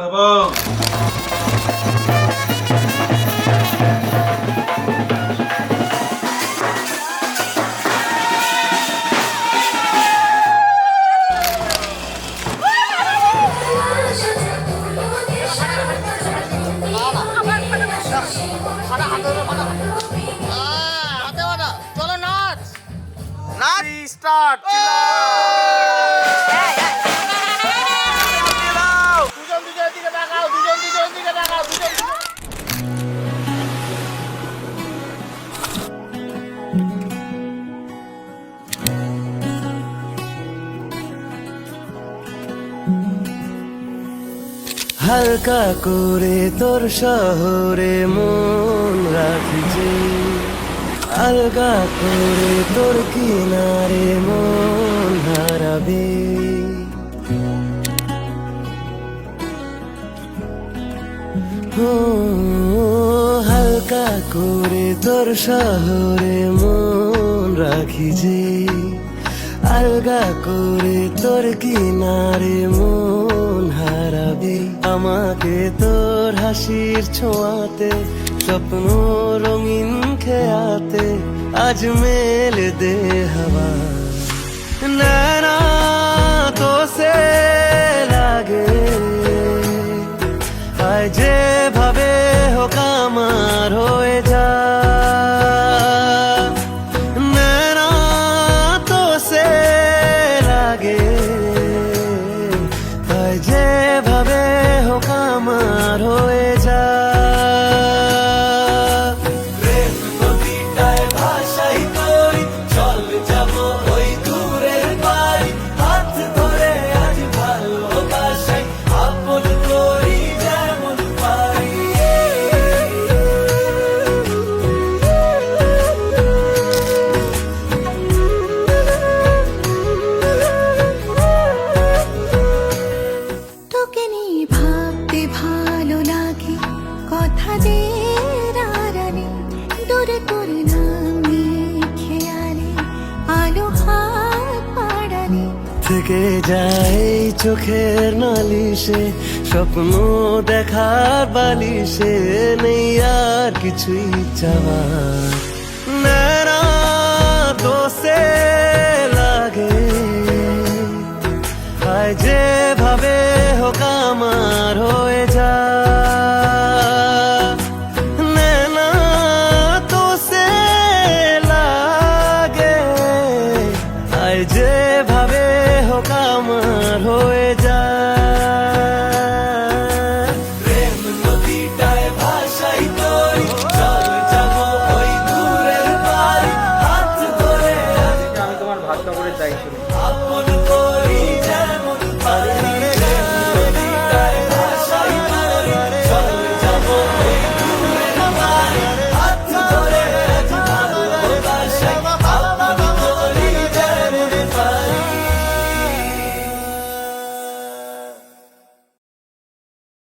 এবং স্টার্ট হালকা করে তোর শহরে মন রাখছে, আলগা করে তোর কিনারে মন হারাবে। ও হালকা করে তোর শহরে মন রাখি যে, আলগা করে তোর কিনারে মন হারাবে। আমাকে তোর হাসির ছোঁয়াতে, স্বপ্ন রঙিন খেয়াতে আজ মেল দে হওয়া। নैना তো সে লাগে আয় যেভাবে হোক আমার হয়ে যা। নैना তো সে লাগে আয় যেভাবে হোক আমার হয়ে যা। থেকে যায় চোখের নালিশে, স্বপ্ন দেখার বালিশে নেই আর কিছুই চাওয়ার। নैना তো সে লাগে আয় যেভাবে হোক আমার হয়ে যা।